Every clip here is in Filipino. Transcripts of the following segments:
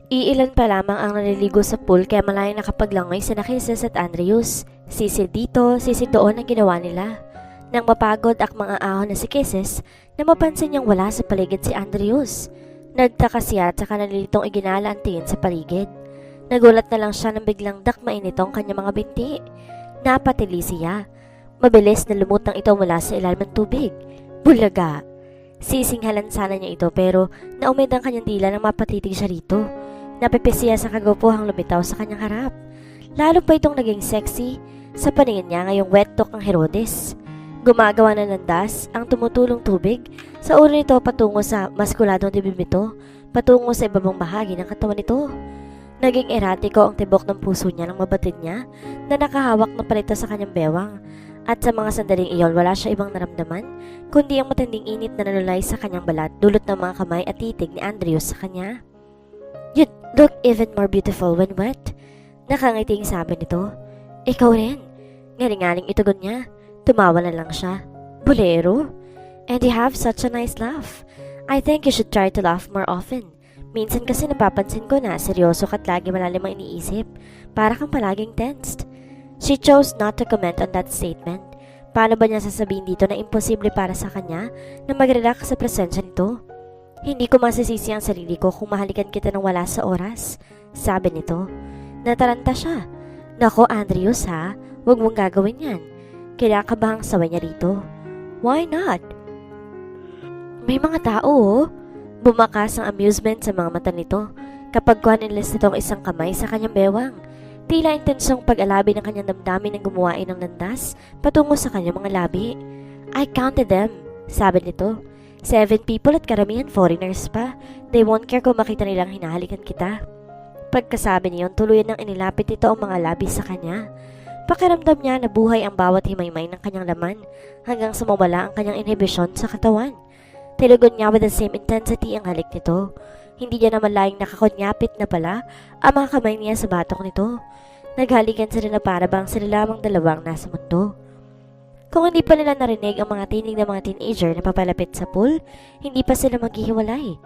Iilan pa lamang ang naliligo sa pool kaya malayang nakapaglangoy sina Kisses at Andrews. Sisid dito, sisid doon ang ginawa nila. Nang mapagod at mga ahon na si Kisses, na mapansin niyang wala sa paligid si Andrews. Nagtaka siya at saka nalilitong iginala ang tingin sa paligid. Nagulat na lang siya nang biglang dakmain nito ang kanyang mga binti. Napatili siya. Mabilis na lumutang ito mula sa ilalim ng tubig. Bulaga! Sisinghalan sana niya ito pero naumid ang kanyang dila nang mapatitig siya rito. Napipisiya sa kagwapuhang lumitaw sa kanyang harap. Lalo pa itong naging sexy sa paningin niya ngayong wet talk ang Herodes. Gumagawa na ng das ang tumutulong tubig sa ulo nito patungo sa maskuladong dibdib nito, patungo sa ibabang bahagi ng katawan nito. Naging eratiko ang tibok ng puso niya nang mabatid niya na nakahawak ng palito sa kanyang bewang. At sa mga sandaling iyon wala siya ibang naramdaman kundi ang matinding init na nanulay sa kanyang balat dulot ng mga kamay at titig ni Andrews sa kanya. "You look even more beautiful when wet." Nakangiting sabi nito. "Ikaw rin." Ngaling-ngaling itugon niya. Tumawa na lang siya. "Bolero? And you have such a nice laugh. I think you should try to laugh more often. Minsan kasi napapansin ko na seryoso ka't lagi malalim ang iniisip. Para kang palaging tensed." She chose not to comment on that statement. Paano ba niya sasabihin dito na imposible para sa kanya na mag-relax sa presensya nito? "Hindi ko masisisi ang sarili ko kung mahalikan kita ng wala sa oras," sabi nito. Nataranta siya. "Nako Andrews ha, huwag mong gagawin yan." Kinakabahang sawa niya rito. "Why not?" "May mga tao oh." Bumakas ang amusement sa mga mata nito kapag kuhaninlis nitong isang kamay sa kanyang bewang. Tila intensong pag-alabi ng kanyang damdamin ng gumuwain ng landas patungo sa kanyang mga labi. "I counted them," sabi nito. 7 people at karamihan foreigners pa. They won't care kung makita nilang hinahalikan kita." Pagkasabi niyon, tuluyan nang inilapit ito ang mga labi sa kanya. Pakiramdam niya na buhay ang bawat himaymay ng kanyang laman hanggang sa mawala ang kanyang inhibisyon sa katawan. Tilugon niya with the same intensity ang halik nito. Hindi niya naman laing nakakunyapit na pala ang mga kamay niya sa batok nito. Naghalikan sila na para bang sila lamang dalawang nasa mundo. Kung hindi pa nila narinig ang mga tinig ng mga teenager na papalapit sa pool, hindi pa sila maghihiwalay.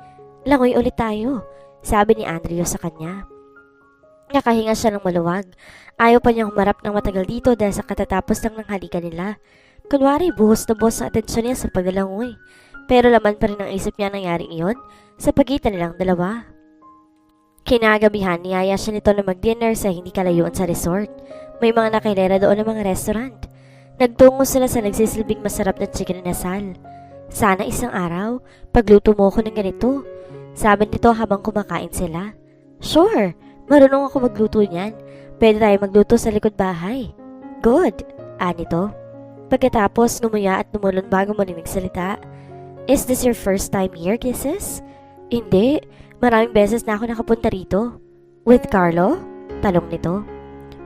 "Langoy ulit tayo," sabi ni Andrew sa kanya. Nakahinga siya ng maluwag. Ayaw pa niyang humarap ng matagal dito dahil sa katatapos lang ng halikan nila. Kunwari, buhos na buhos ang atensyon niya sa paglalangoy. Pero laman pa rin ang isip niya nangyaring iyon sa pagitan nilang dalawa. Kinagabihan, niyaya siya nito na mag-dinner sa hindi kalayuan sa resort. May mga nakilera doon ng mga restaurant. Nagtungo sila sa nagsisilbing masarap na chicken inasal. "Sana isang araw, pagluto mo ko ng ganito," sabi nito habang kumakain sila. "Sure, marunong ako magluto niyan. Pwede tayo magluto sa likod bahay." "Good," anito. Pagkatapos, numuya at numulon bago muli nagsalita. "Is this your first time here, Kisses?" "Hindi. Maraming beses na ako nakapunta rito." "With Carlo?" Talong nito.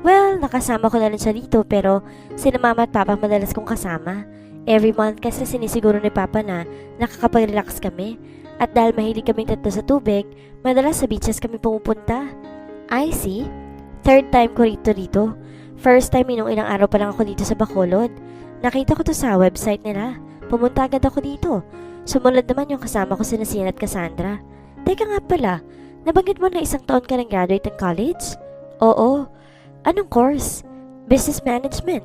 "Well, nakasama ko na rin siya dito pero sila mama at papa madalas kong kasama. Every month kasi sinisiguro ni papa na nakakapag-relax kami. At dahil mahilig kaming tatlo sa tubig, madalas sa beaches kami pumupunta." "I see. Third time ko rito. First time nung ilang araw pa lang ako dito sa Bacolod. Nakita ko to sa website nila. Pumunta agad ako dito. Sumunod naman yung kasama ko sina Sian at Cassandra. Teka nga pala, nabanggit mo na isang taon ka ng graduate ng college?" "Oo." "Anong course?" "Business Management."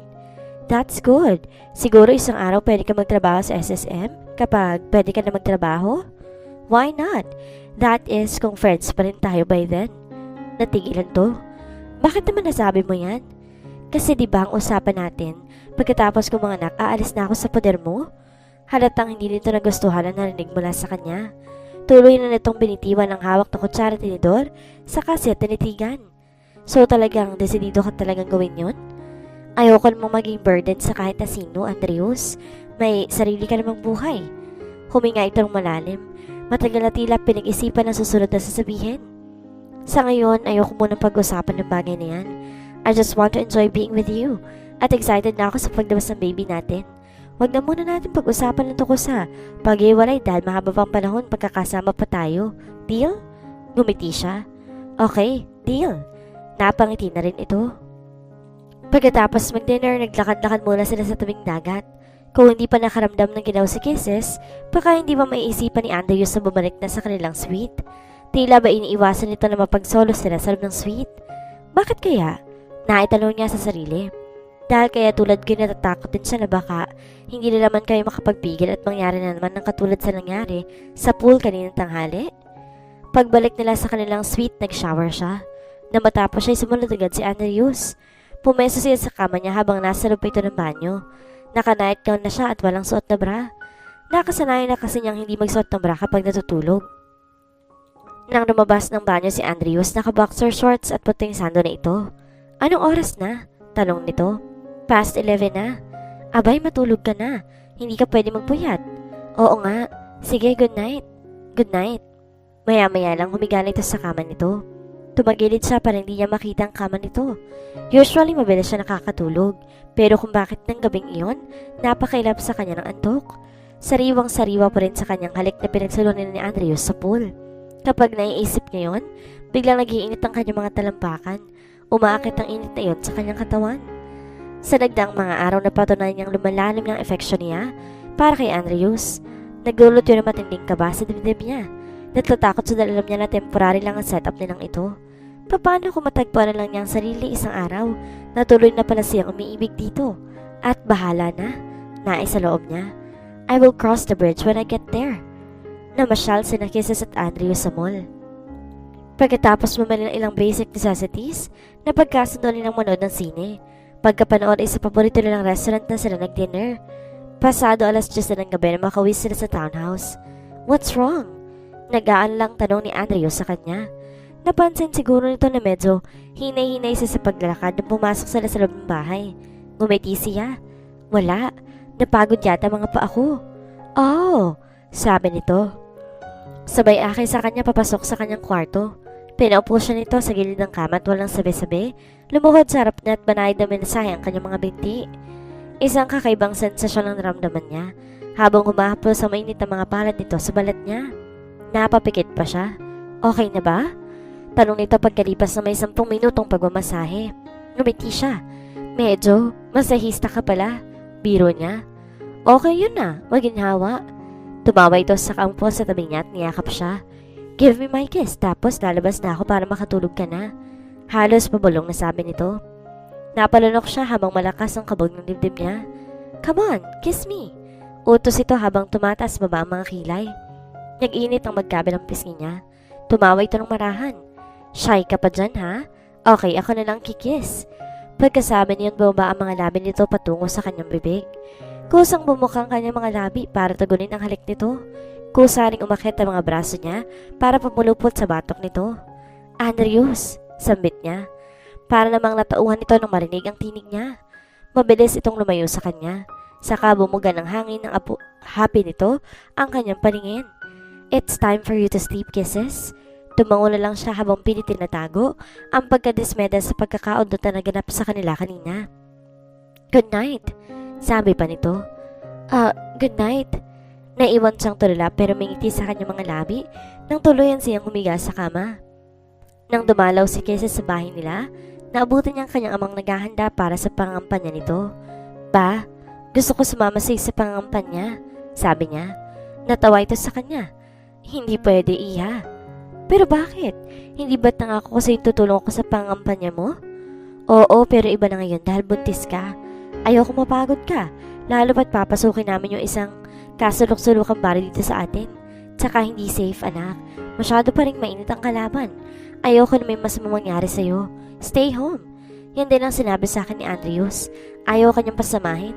"That's good. Siguro isang araw pwede ka magtrabaho sa SSM kapag pwede ka na magtrabaho?" "Why not? That is kung friends pa rin tayo by then." Natigilan to. "Bakit naman nasabi mo yan?" "Kasi di ba ang usapan natin, pagkatapos ko mga anak, aalis na ako sa poder mo?" Halatang hindi nito nagustuhan ang narinig mula sa kanya. Tuloy na nitong binitiwan ang hawak na kutsara at tinidor, saka siya tinitigan. "So talagang desidido ka talagang gawin yun?" "Ayoko namang maging burden sa kahit na sino, Andrews. May sarili ka namang buhay." Huminga itong malalim. Matagal na tila pinag-isipan ang susunod na sasabihin. "Sa ngayon, ayoko munang pag-usapan ng bagay na yan. I just want to enjoy being with you. At excited na ako sa paglabas ng baby natin. Wag na muna natin pag-usapan ng tungkol sa pag-iwalay dahil mahaba pang panahon pagkakasama pa tayo. Deal?" Ngumiti siya. "Okay, deal." Napangiti na rin ito. Pagkatapos mag-dinner, naglakad-lakad muna sila sa tabing dagat. Kung hindi pa nakaramdam ng ginaw si Kisses, baka hindi pa maiisipan ni Andrews na bumalik na sa kanilang suite. Tila ba iniiwasan nito na mapagsolo sila sa loob ng suite? Bakit kaya? Naitanong niya sa sarili. Dahil kaya tulad ko natatakot din siya na baka hindi na naman kayo makapagpigil at mangyari na naman ng katulad sa nangyari sa pool kaninang tanghali. Pagbalik nila sa kanilang suite, nag-shower siya. Na matapos siya sumunod agad si Andrews. Pumeso siya sa kama niya habang nasa loob ito ng banyo. Naka-night gown na siya at walang suot na bra. Nakasanayan na kasi niyang hindi magsuot ng bra kapag natutulog. Nang lumabas ng banyo si Andrews, naka-boxer shorts at puting sando na ito. Anong oras na? Tanong nito. Past 11 na. Abay, matulog ka na. Hindi ka pwede magpuyat. Oo nga. Sige, good night. Good night. Maya-maya lang humiga na ito sa kama nito. Tumagilid siya para hindi niya makita ang kama nito. Usually, mabilis siya nakakatulog. Pero kung bakit ng gabing iyon, napakailap sa kanya ng antok. Sariwang-sariwa pa rin sa kanyang halik na pinagsalunan ni Andrews sa pool. Kapag naiisip niya yun, biglang nag-iinit ang kanyang mga talampakan. Umaakit ang init na yun sa kanyang katawan. Sa nagdaang mga araw na patunayan niyang lumalalim ng affection niya para kay Andrews, naglulot yun ng matinding kaba sa dibdib niya. Natatakot sa alam niya na temporary lang ang setup nilang ito. Paano kung matagpuan na lang niya ang sarili isang araw na tuloy na pala siyang umiibig dito at bahala na, nais sa loob niya. I will cross the bridge when I get there. Namasyal sina Kisses at Andrews sa mall. Pagkatapos mamali ng ilang basic necessities, napagkasundo nilang manood ng sine. Pagkapanood ay sa paborito nilang restaurant na sila nag-dinner. Pasado alas 10 na ng gabi na makauwi sila sa townhouse. What's wrong? Nagaan lang tanong ni Andrews sa kanya. Napansin siguro nito na medyo hinay-hinay siya sa paglalakad nang pumasok sila sa loob ng bahay. Ngumiti siya. Wala. Napagod yata mga paa ko. Oh, sabi nito. Sabay akay sa kanya papasok sa kanyang kwarto. Pinaupo siya nito sa gilid ng kama at walang sabi-sabi. Lumuhod sa harap niya at banayad na mensahe ang kanyang mga binti. Isang kakaibang sensasyon ang naramdaman niya habang humahaplo sa mainit na mga palad nito sa balat niya. Napapikit pa siya. Okay na ba? Tanong nito pagkalipas na may 10 minutong pagmamasahe. Ngumiti siya. Medyo, masahista ka pala. Biro niya. Okay yun na, maginhawa. Tumawa ito sa kampo sa tabi niya at niyakap siya. Give me my kiss, tapos lalabas na ako para makatulog ka na. Halos pabulong na sabi nito. Napalunok siya habang malakas ang kabog ng dibdib niya. Come on, kiss me. Utos ito habang tumataas baba ang mga kilay. Nag-init ang magkabilang pisngi niya. Tumawa ito ng marahan. Shy ka pa dyan ha? Okay, ako na lang kikiss. Pagkasabi niyon bumaba ang mga labi nito patungo sa kanyang bibig. Kusang bumukang kanyang mga labi para tagunin ang halik nito. Kusaring umakyat ang mga braso niya para pamulupot sa batok nito. Andrews, sambit niya. Para namang natauhan nito nang marinig ang tinig niya. Mabilis itong lumayo sa kanya. Saka bumuga ng hangin ng happy nito ang kanyang paningin. It's time for you to sleep, Kisses. Tumango na lang siya habang pinitin na tago ang pagkadismeda sa pagkakaundot na naganap sa kanila kanina. Good night, sabi pa nito. Good night. Naiwan siyang tulala pero mingiti sa kanyang mga labi nang tuluyan siyang humiga sa kama. Nang dumalaw si Kisses sa bahay nila, naabutan niya ang kanyang amang naghahanda para sa pangangampanya nito. Ba, gusto ko sumama sa isa pangangampanya, sabi niya. Natawa ito sa kanya. Hindi pwede, Iha. Pero bakit? Hindi ba't nangako ko sa'yo tutulong ako sa pangangampanya mo? Oo, pero iba na ngayon dahil buntis ka. Ayoko mapagod ka, lalo ba't papasukin namin yung isang kasulok-sulokang bari dito sa atin. Tsaka hindi safe, anak. Masyado pa rin mainit ang kalaban. Ayoko na may masamang mangyari sa'yo. Stay home. Yan din ang sinabi sa akin ni Andrews. Ayaw kanyang pasamahin.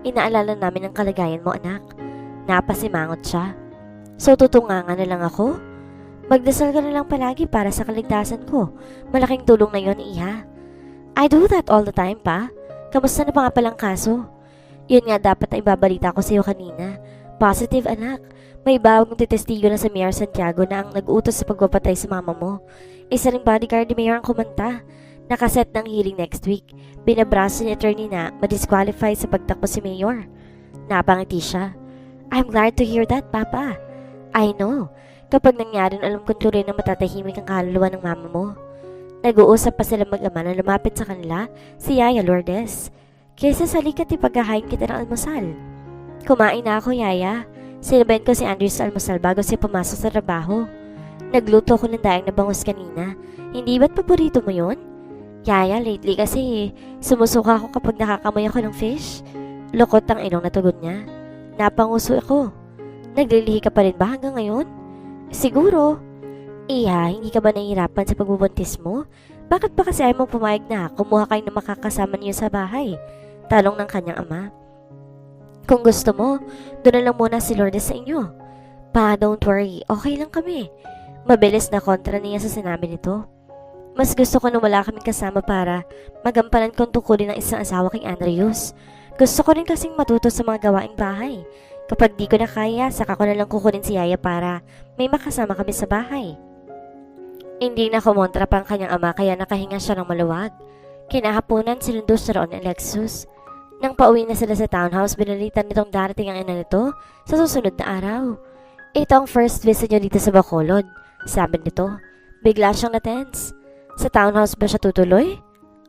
Inaalala namin ang kalagayan mo, anak. Napasimangot siya. So tutungangan na lang ako? Magdasal ka na lang palagi para sa kaligtasan ko. Malaking tulong na yon, Iha. I do that all the time, pa. Kamusta na pa nga palang kaso? Yun nga dapat na ibabalita ko sa iyo kanina. Positive, anak. May bagong titestigo na sa Mayor Santiago na ang nag-utos sa pagpapatay sa mama mo. Isa ring bodyguard ni Mayor ang kumanta. Nakaset ng hearing next week. Binabraso ni attorney na madisqualify sa pagtakbo si Mayor. Napangiti siya. I'm glad to hear that, Papa. I know. Kapag nangyari, alam kong tuloy na matatahimik ang kaluluwa ng mama mo. Nag-uusap pa sila mag-ama na lumapit sa kanila si Yaya Lourdes. Kaysa sa likat ipaghahain kita ng almusal. Kumain na ako, Yaya. Sinabayan ko si Andrew sa almusal bago siya pumasok sa trabaho. Nagluto ko ng daing na bangus kanina. Hindi ba't paborito mo yun? Yaya, lately kasi sumusuka ako kapag nakakamoy ako ng fish. Lukot ang ilong na tugon niya. Napanguso ako. Naglilihi ka pa rin ba hanggang ngayon? Siguro. Iya, hindi ka ba nahihirapan sa pagbubuntis mo? Bakit ba kasi ayaw mong pumayag na kumuha kayo na makakasama niyo sa bahay? Talong ng kanyang ama. Kung gusto mo, doon na lang muna si Lourdes sa inyo. Pa, don't worry, okay lang kami. Mabilis na kontra niya sa sinabi nito. Mas gusto ko na wala kaming kasama para magampanan kong tungkulin ng isang asawa kay Andrews. Gusto ko rin kasing matuto sa mga gawaing bahay. Kapag di ko na kaya, saka ko na lang kukunin si Yaya para may makasama kami sa bahay. Hindi na kumontra pa ang kanyang ama kaya nakahinga siya ng maluwag. Kinahaponan sinundo siya roon ni Alexus. Nang pauwi na sila sa townhouse, binalitan nitong darating ang ina nito sa susunod na araw. Ito ang first visit niyo dito sa Bacolod, sabi nito. Bigla siyang na-tense. Sa townhouse ba siya tutuloy?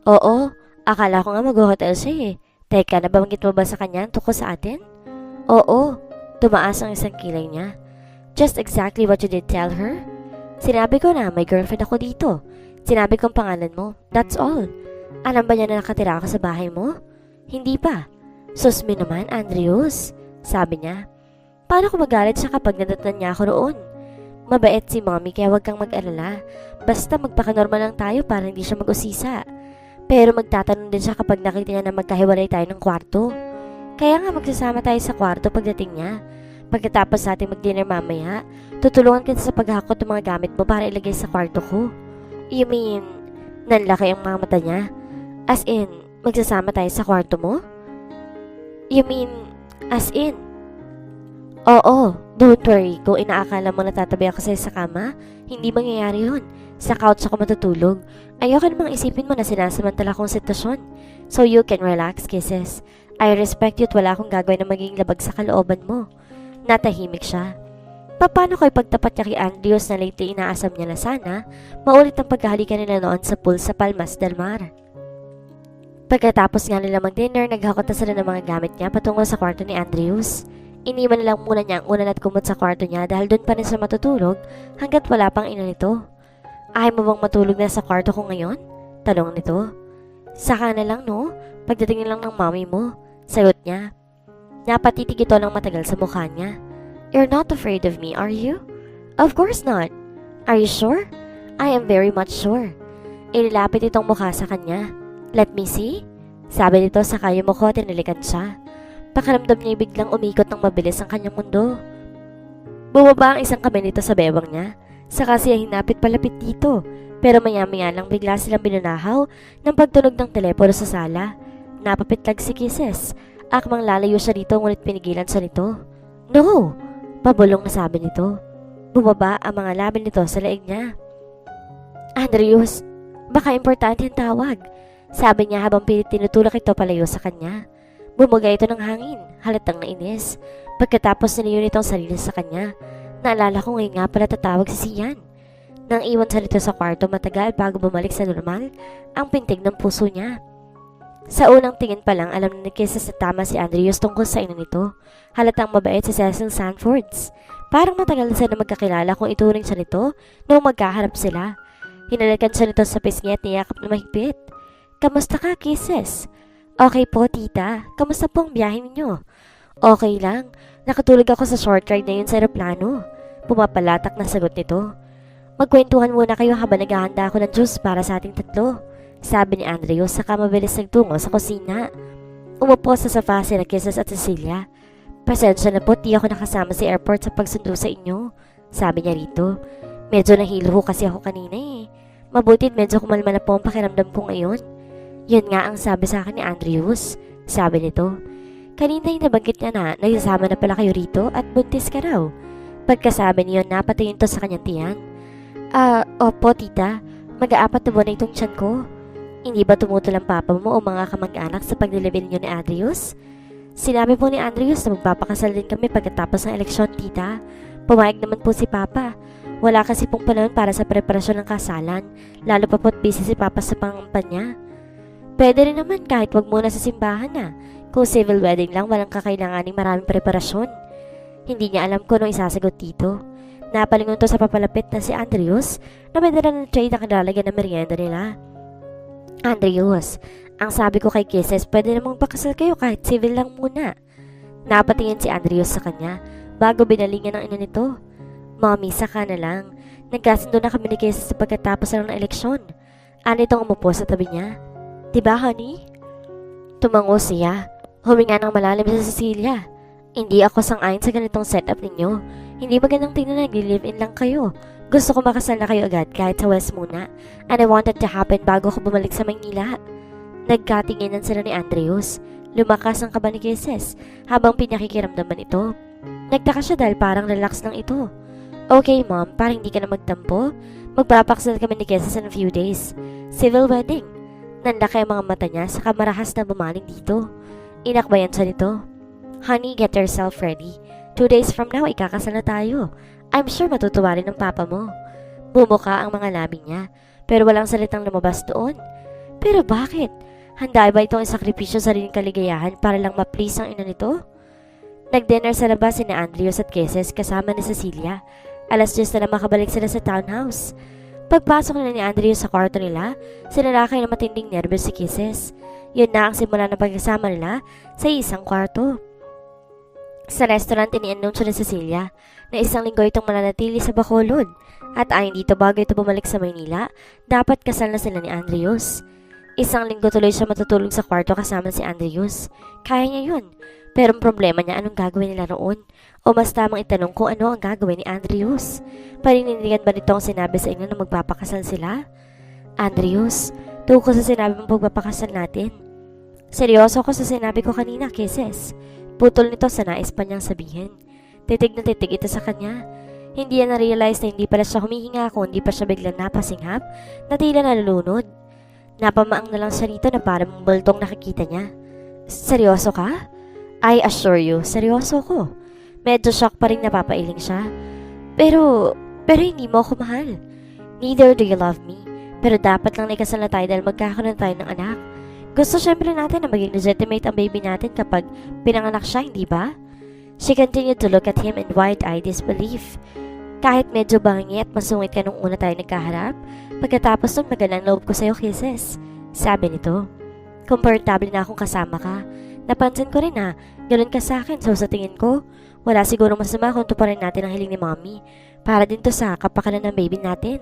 Oo, akala ko nga mag-hotel siya eh. Teka, nabanggit mo ba sa kanya tungkol sa atin? Oo, tumaas ang isang kilay niya. Just exactly what you did tell her? Sinabi ko na may girlfriend ako dito. Sinabi kong pangalan mo. That's all. Alam ba niya na nakatira ako sa bahay mo? Hindi pa. Susmi naman, Andrews. Sabi niya. Paano ko magalit siya kapag nadatnan niya ako roon? Mabait si mommy kaya wag kang mag-alala. Basta magpaka-normal lang tayo para hindi siya mag-usisa. Pero magtatanong din siya kapag nakita niya na magkahiwalay tayo ng kwarto. Kaya nga magsasama tayo sa kwarto pagdating niya. Pagkatapos natin mag-dinner mamaya, tutulungan kita sa paghakot ng mga gamit mo para ilagay sa kwarto ko. You mean, nanlaki ang mga mata niya? As in, magsasama tayo sa kwarto mo? You mean, as in? Oo, don't worry. Kung inaakala mo natatabi ako sa'yo sa kama, hindi mangyayari yun. Sa couch ako matutulog. Ayoko namang isipin mo na sinasamantala kong sitwasyon. So you can relax, kisses. I respect you at wala akong gagawin na magiging labag sa kalooban mo. Natahimik siya. Paano ko ipagtapat niya kay Andrews na lately inaasam niya na sana maulit ang pagkahalikan nila noon sa pool sa Palmas del Mar. Pagkatapos nga nila mag-dinner, naghakot na sila ng mga gamit niya patungo sa kwarto ni Andrews. Iniwan na lang muna niya ang unan at kumot sa kwarto niya dahil doon pa rin siya matutulog hanggat wala pang ina nito. Ayaw mo bang matulog na sa kwarto ko ngayon? Tanong nito. Saka na lang no, pagdating na lang ng mommy mo. Sagot niya. Napatitig ito ng matagal sa mukha niya. You're not afraid of me, are you? Of course not. Are you sure? I am very much sure. Inilapit itong mukha sa kanya. Let me see? Sabi nito sa kayo mo ko at tinilikan siya. Pakiramdam niya biglang umikot ng mabilis ang kanyang mundo. Bumaba ang isang kamay nito sa bewang niya. Saka siya hinapit palapit dito. Pero maya-maya lang bigla silang binunahaw ng pagtunog ng telepono sa sala. Napapitlag si Kisses. Akmang lalayo siya dito ngunit pinigilan siya nito. No! Pabulong na sabi nito. Bumaba ang mga labi nito sa leeg niya. Andrews, baka importante ang tawag. Sabi niya habang pilit tinutulak ito palayo sa kanya. Bumuga ito ng hangin, halatang nainis. Pagkatapos niliyo nitong sarili sa kanya, naalala ko ngayon nga pala tatawag si Sian. Nang iwan siya nito sa kwarto matagal bago bumalik sa normal, ang pintig ng puso niya. Sa unang tingin pa lang, alam na ni Kisses sa tama si Andrews tungkol sa ina nito. Halatang mabait si Cecil Sanfords. Parang matagal na sila magkakilala kung ituring siya nito noong magkaharap sila. Hinalikan siya nito sa pisngi at niyakap na mahigpit. Kamusta ka, Kisses? Okay po, tita. Kamusta po ang biyahe ninyo? Okay lang. Nakatulog ako sa short ride na yun sa aeroplano. Pumapalatak na sagot nito. Magkwentuhan muna kayo habang naghahanda ako ng juice para sa ating tatlo. Sabi ni Andrews saka mabilis nagtungo sa kusina. Umupo sa sofa sina Kisses at Cecilia. Pasensya na po, di ako nakasama sa airport sa pagsundo sa inyo. Sabi niya rito. Medyo nahilo ko kasi ako kanina eh. Mabutit medyo kumalma na po ang pakiramdam ko ngayon. Yun nga ang sabi sa akin ni Andrews. Sabi nito. Kanina yung nabanggit niya na nagsasama na pala kayo rito at buntis ka raw. Pagkasabi niyo napatingin to sa kanyang tiyan. Opo tita. Mag-aapat na buwan na itong tiyan ko. Hindi ba tumutol ang papa mo o mga kamag-anak sa paglilibin niyo ni Andrews? Sinabi po ni Andrews na magpapakasal din kami pagkatapos ng eleksyon, tita. Pumayag naman po si papa. Wala kasi pong panahon para sa preparasyon ng kasalan, lalo pa po't busy si papa sa pangampanya. Pwede rin naman kahit wag muna sa simbahan na. Kung civil wedding lang, walang kakailanganing maraming preparasyon. Hindi niya alam kung anong isasagot dito. Napalingon to sa papalapit na si Andrews na may dala ng tray na kinalalagyan ng merienda nila. Andrews, ang sabi ko kay Kisses, pwede namang pakasal kayo kahit civil lang muna. Napatingin si Andrews sa kanya bago binalingan ng ina nito. Mommy, saka na lang. Nagkasundo na kami ni Kisses sa pagkatapos lang ng eleksyon. Ano itong umupo sa tabi niya? Diba, honey? Tumango siya. Huminga ng malalim sa Cecilia. Hindi ako sang-ayon sa ganitong setup ninyo. Hindi magandang tingnan na nag-live-in lang kayo. Gusto ko makasal na kayo agad kahit sa West muna. And I want it to happen bago ako bumalik sa Maynila. Nagkatinginan sila ni Andrews. Lumakas ang kaba ni Kisses habang pinakikiramdaman ito. Nagtaka siya dahil parang relax lang ito. Okay mom, parang hindi ka na magtampo. Magpapaksal kami ni Kisses in a few days. Civil wedding. Nanlaki ang mga mata niya sa kamarahas na bumaling dito. Inakbayan siya nito. Honey, get yourself ready. 2 days from now, ikakasal na tayo. I'm sure matutuwa rin ng papa mo. Bumuka ang mga labi niya, pero walang salitang lumabas doon. Pero bakit? Handa ba itong isakripisyo sa sariling kaligayahan para lang ma-please ang ina nito? Nag-dinner sa labas si Andrews at Kisses kasama ni Cecilia. 10:00 na makabalik sila sa townhouse. Pagpasok nila ni Andrews sa kwarto nila, sinalakay na matinding nervous si Kisses. Yun na ang simula ng pagkasama nila sa isang kwarto. Sa restaurant, ini-announce ni Cecilia na 1 linggo itong mananatili sa Bacolod at ayon dito bago ito bumalik sa Maynila, dapat kasal na sila ni Andrews. 1 linggo tuloy siya matutulog sa kwarto kasama si Andrews. Kaya niya yun. Pero ang problema niya, anong gagawin nila roon? O mas tamang itanong kung ano ang gagawin ni Andrews. Paninindigan ba nito ang sinabi sa inyo na magpapakasal sila? Andrews, tungkol sa sinabi mong pagpapakasal natin. Seryoso ako sa sinabi ko kanina, Kisses. Putol nito sa nais pa niyang sabihin. Titig na titig ito sa kanya. Hindi niya na-realize na hindi pala siya humihinga kung hindi pa siya biglang napasinghap na tila nalulunod. Napamaang na lang siya rito na parang bultong nakikita niya. Seryoso ka? I assure you, seryoso ko. Medyo shock pa rin napapailing siya. Pero hindi mo ako mahal. Neither do you love me. Pero dapat lang ikasal na tayo dahil magkakaroon tayo ng anak. Gusto syempre natin na maging legitimate ang baby natin kapag pinanganak siya, hindi ba? She continued to look at him in wide-eyed disbelief. Kahit medyo bangi at masungit ka nung una tayo nagkaharap, pagkatapos nun magalang loob ko sa'yo, Kisses. Sabi nito, komportable na akong kasama ka. Napansin ko rin na ganun ka sa akin, so sa tingin ko, wala sigurong masama kung tuparin natin ang hiling ni Mommy para din to sa kapakanan ng baby natin.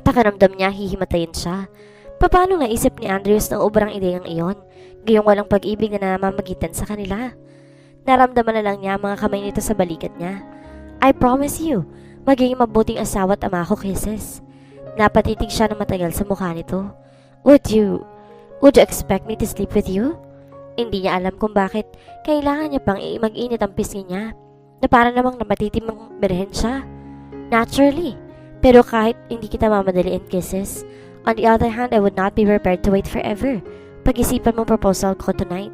Pakiramdam niya, hihimatayin siya. Paano naisip ni Andrews ng obrang ideyang iyon, gayong walang pag-ibig na namamagitan sa kanila? Naramdaman na lang niya ang mga kamay nito sa balikat niya. I promise you, magiging mabuting asawa at ama ko, Kisses. Napatitig siya na matagal sa mukha nito. Would you expect me to sleep with you? Hindi niya alam kung bakit kailangan niya pang mag-init ang pisngi niya, na para namang namatitimang berhen siya. Naturally, pero kahit hindi kita mamadaliin, Kisses, on the other hand, I would not be prepared to wait forever. Pag-isipan mo proposal ko tonight.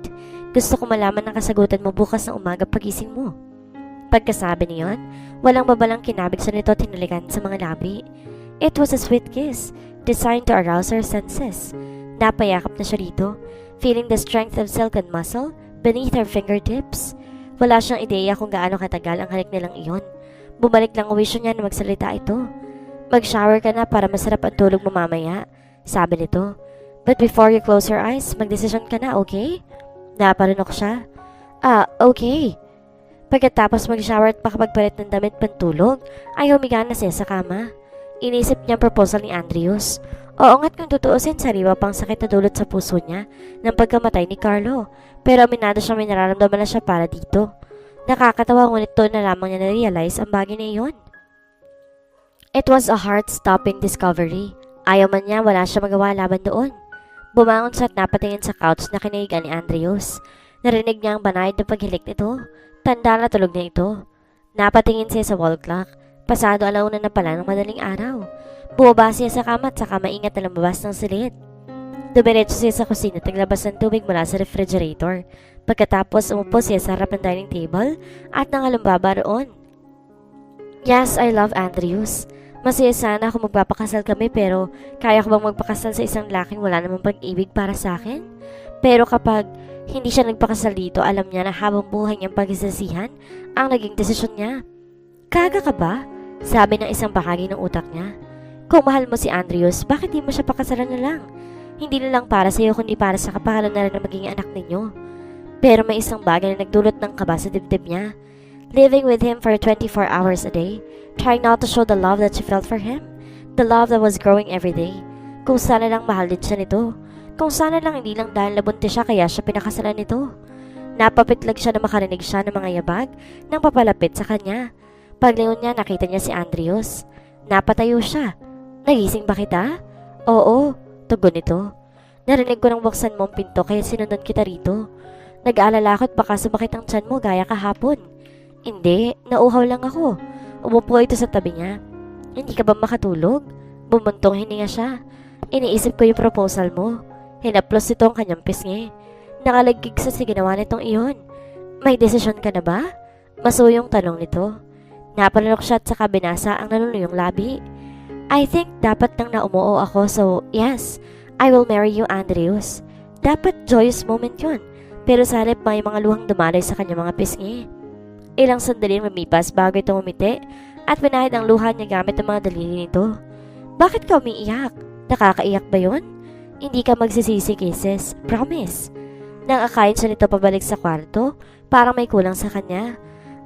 Gusto ko malaman ang kasagutan mo bukas ng umaga pagising mo. Pagkasabi niyon, walang babalang kinabig sa nito tinalikan sa mga labi. It was a sweet kiss, designed to arouse her senses. Napayakap na siya rito, feeling the strength of silken muscle beneath her fingertips. Wala siyang ideya kung gaano katagal ang halik nilang iyon. Bumalik lang uwi siya niya na magsalita ito. Mag-shower ka na para masarap ang tulog mo mamaya, sabi nito. But before you close your eyes, magdesisyon ka na, okay? Naparunok siya. Okay. Pagkatapos mag-shower at makapagpalit ng damit pantulog, ay humiga na siya sa kama. Inisip niya ang proposal ni Andrews. Oo nga't kung tutuusin, sariwa pang sakit na dulot sa puso niya ng pagkamatay ni Carlo. Pero aminado siyang may nararamdaman na siya para dito. Nakakatawa ngunit doon na lamang niya na-realize ang bagay na iyon. It was a heart-stopping discovery. Ayaw man niya, wala siya magawa laban doon. Bumangon siya at napatingin sa couch na kinahigan ni Andrews. Narinig niya ang banayad na paghilik nito. Tanda na tulog na ito. Napatingin siya sa wall clock. Pasado 1:00 na pala ng madaling araw. Bumaba siya sa kama at saka maingat na lumabas ng silid. Dumiretso siya sa kusina at naglabas ng tubig mula sa refrigerator. Pagkatapos umupo siya sa harap ng dining table at nangalumbaba roon. Yes, I love Andrews. Masaya sana kung magpapakasal kami pero kaya ko bang magpakasal sa isang laking wala namang pag-ibig para sa akin? Pero kapag hindi siya nagpakasal dito, alam niya na habang buhay niyang pagsasasihan ang naging desisyon niya. Gaga ka ba? Sabi ng isang bahagi ng utak niya. Kung mahal mo si Andrews, bakit di mo siya pakasalan na lang? Hindi na lang para sa iyo kundi para sa kapahalan na rin ng magiging anak ninyo. Pero may isang bagay na nagdulot ng kaba sa dibdib niya. Living with him for 24 hours a day, trying not to show the love that she felt for him. The love that was growing every day. Kung sana lang mahal din siya nito. Kung sana lang hindi lang dahil nabuntis siya kaya siya pinakasalan nito. Napapitlag siya na makarinig siya ng mga yabag nang papalapit sa kanya. Paglingon niya nakita niya si Andrews. Napatayo siya. Nagising ba kita? Oo, tugon nito. Narinig ko nang buksan mo ang pinto kaya sinundan kita rito. Nag-aalala ako't baka sumakit ang tiyan mo gaya kahapon. Hindi, nauhaw lang ako. Umupo ito sa tabi niya. Hindi ka ba makatulog? Bumuntong hininga siya. Iniisip ko yung proposal mo. Hinaplos ito ang kanyang pisngi. Nakalagkig sa ginawa nitong iyon. May desisyon ka na ba? Masuyong tanong nito. Napalunok siya at saka binasa ang naluluyong labi. I think dapat nang naumuo ako so yes, I will marry you, Andrews. Dapat joyous moment yun. Pero sa halip may mga luhang dumalay sa kanyang mga pisngi. Ilang sandali lumipas bago ito umiti at pinahid ang luha niya gamit ang mga daliri nito. Bakit ka umiiyak? Nakakaiyak ba yun? Hindi ka magsisisi, Kisses. Promise. Nang akayin siya nito pabalik sa kwarto, parang may kulang sa kanya.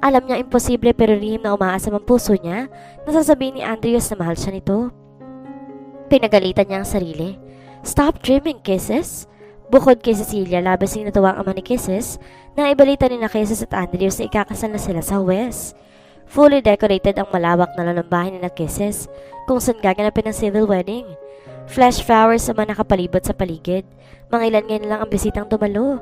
Alam niya imposible pero lihim na umaasam ang puso niya na sasabihin ni Andrews na mahal siya nito. Pinagalitan niya ang sarili. Stop dreaming, Kisses. Bukod kay Cecilia, labasing natuwa ang ama ni Kisses nang ibalita ni na Kisses at Andrews na ikakasal na sila sa West. Fully decorated ang malawak na lalambahin ni na Kisses kung saan gaganapin ang civil wedding. Flash flowers naman nakapalibot sa paligid. Mga ilan ngayon lang ang bisitang dumalo.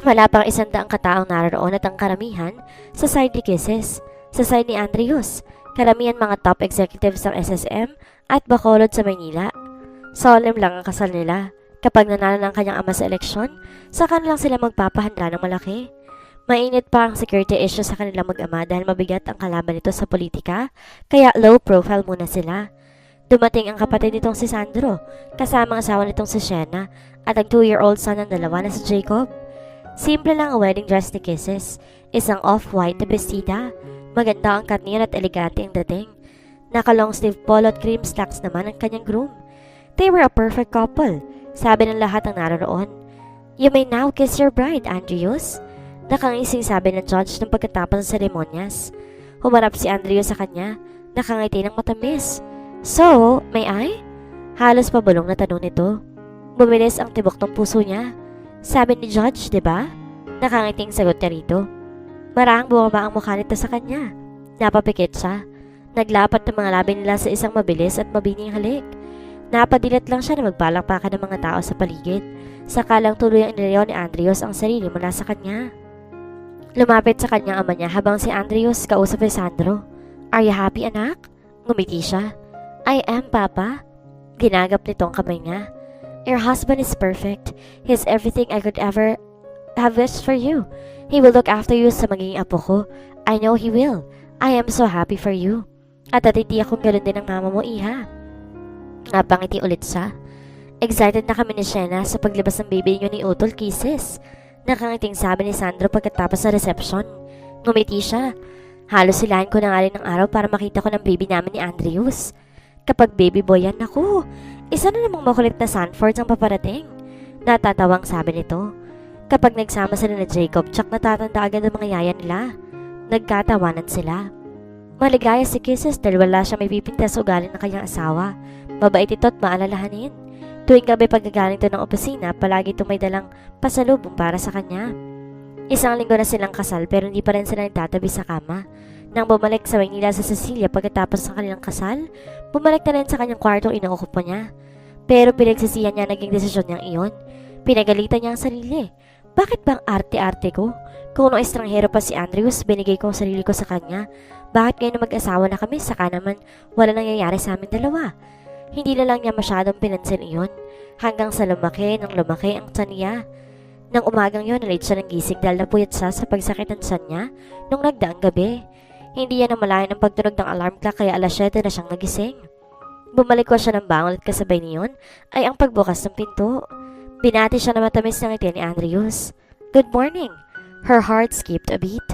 Wala pang 100 kataong naroon at ang karamihan sa side ni Kisses. Sa side ni Andrews, karamihan mga top executives ng SSM at Bacolod sa Maynila. Solemn lang ang kasal nila. Kapag nanalo ng kanyang ama sa eleksyon, saka na lang sila magpapahanda ng malaki. Mainit pa ang security issue sa kanilang mag-ama dahil mabigat ang kalaban nito sa politika, kaya low profile muna sila. Dumating ang kapatid nitong si Sandro, kasama ang asawa nitong si Shena, at ang 2-year-old son ng dalawa na si Jacob. Simple lang ang wedding dress ni Kisses, isang off-white na bestida. Maganda ang katniyan at elegante ang dating. Naka-long sleeve polo at cream slacks naman ang kanyang groom. They were a perfect couple. Sabi ng lahat ng naroon. You may now kiss your bride, Andrews. Nakangising sabi ng judge ng pagkatapos ng seremonyas. Humarap si Andrews sa kanya. Nakangiti ng matamis. So, may I? Halos pabulong na tanong nito. Bumilis ang tibok ng puso niya. Sabi ni judge, diba? Nakangiting sagot niya rito. Marahang bumaba ang mukha nito sa kanya. Napapikit siya. Naglapat ng mga labi nila sa isang mabilis at mabining halik. Napadilat lang siya na magpalakpakan ng mga tao sa paligid. Saka lang tuloy ang inilayaw ni Andrews ang sarili mula sa kanya. Lumapit sa kanyang ama niya habang si Andrews kausap ni Sandro. Are you happy, anak? Ngumiti siya. I am, Papa. Ginagap nito ang kamay niya. Your husband is perfect. He's everything I could ever have wished for you. He will look after you sa magiging apo ko. I know he will. I am so happy for you. At natitiyak kong ganoon din ang mama mo, Iha. Napangiti ulit siya. Excited na kami ni Shena sa paglabas ng baby niyo ni Utol, Kisses. Nakangiting sabi ni Sandro pagkatapos sa reception. Ngumiti siya. Halos silahan ko na nga rin ng araw para makita ko ng baby namin ni Andrews. Kapag baby boy yan, naku, isa na namang makulit na Sanford ang paparating. Natatawang sabi nito. Kapag nagsama sila na Jacob, tsak natatanda agad ang mga yaya nila. Nagkatawanan sila. Maligaya si Kisses dahil wala siya may pipinta sa ugali ng kanyang asawa. Mabait ito at maalalahanin. Tuwing gabi pagkagaling to ng opisina, palagi ito may dalang pasalubong para sa kanya. Isang linggo na silang kasal pero hindi pa rin sila nagtatabi sa kama. Nang bumalik sa Maynila sa Cecilia pagkatapos ng kanilang kasal, bumalik na rin sa kanyang kwartong inuukupo niya. Pero pinagsisihan niya naging desisyon niyang iyon. Pinagalitan niya ang sarili. Bakit bang arte-arte ko? Kung noong estranghero pa si Andrews, binigay ko ang sarili ko sa kanya. Bakit ngayon na mag-asawa na kami, saka naman wala nangyayari sa amin dalawa? Hindi na lang niya masyadong pinansin iyon. Hanggang sa lumaki ang tiyan niya. Nang umagang yon, nalate siya ng gising dahil napuyat siya sa pagsakit ng tiyan niya nung nagdaang gabi. Hindi yan namalayan ang pagtunog ng alarm clock kaya alas 7 na siyang nagising. Bumalik ko siya ng bangon at kasabay niyon ay ang pagbukas ng pinto. Binati siya na matamis ng ngiti ni Andrews. Good morning. Her heart skipped a beat.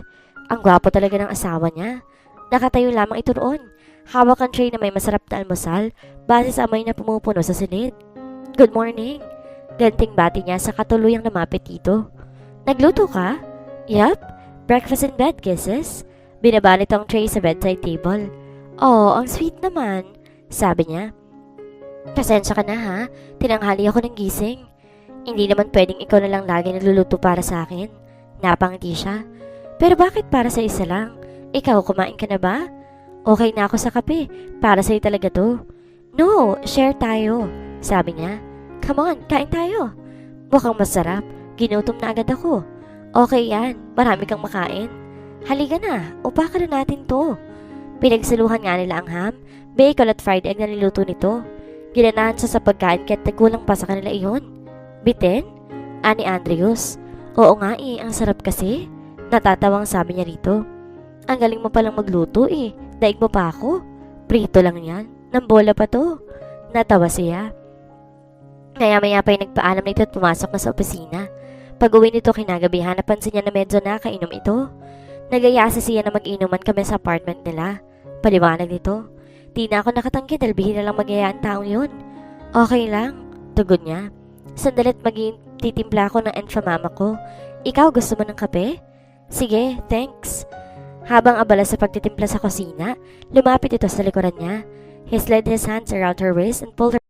Ang gwapo talaga ng asawa niya. Nakatayo lamang ito roon. Hawak ang tray na may masarap na almusal base sa amoy na pumupuno sa silid. Good morning. Ganting bati niya sa katuluyang lumapit dito. Nagluto ka? Yup. Breakfast in bed, kisses. Binabalot ang tray sa bedside table. Oh, ang sweet naman, sabi niya. Pasensya ka na ha, tinanghali ako ng gising. Hindi naman pwedeng ikaw na lang lagi nagluluto para sa akin. Napangiti siya. Pero bakit para sa isa lang? Ikaw, kumain ka na ba? Okay na ako sa kape, para sa'yo talaga to. No, share tayo, sabi niya. Come on, kain tayo. Mukhang masarap, ginutom na agad ako. Okay yan, marami kang makain. Halika na, upaka na natin to. Pinagsaluhan nga nila ang ham, bacon at fried egg na niluto nito. Ginanahan siya sa pagkain kaya't nagkulang pa sa kanila iyon. Bitin? Ani Andrews. Oo nga ang sarap kasi. Natatawang sabi niya rito. Ang galing mo palang magluto daig mo pa ako. Prito lang yan, ng bola pa to. Natawa siya. Maya-maya pa yung nagpaalam nito at pumasok na sa opisina. Pag-uwi nito kinagabihan, napansin niya na medyo nakainom ito. Nagayasa siya na mag-inuman kami sa apartment nila. Paliwanag nito. Di na ako nakatanggi dahil bihira lang mag-aya ang taong yun. Okay lang, tugon niya. Sandalit titimpla ako ng mama ko. Ikaw gusto mo ng kape? Sige, thanks. Habang abala sa pagtitimpla sa kusina, lumapit ito sa likuran niya. He slid his hands around her waist and pulled her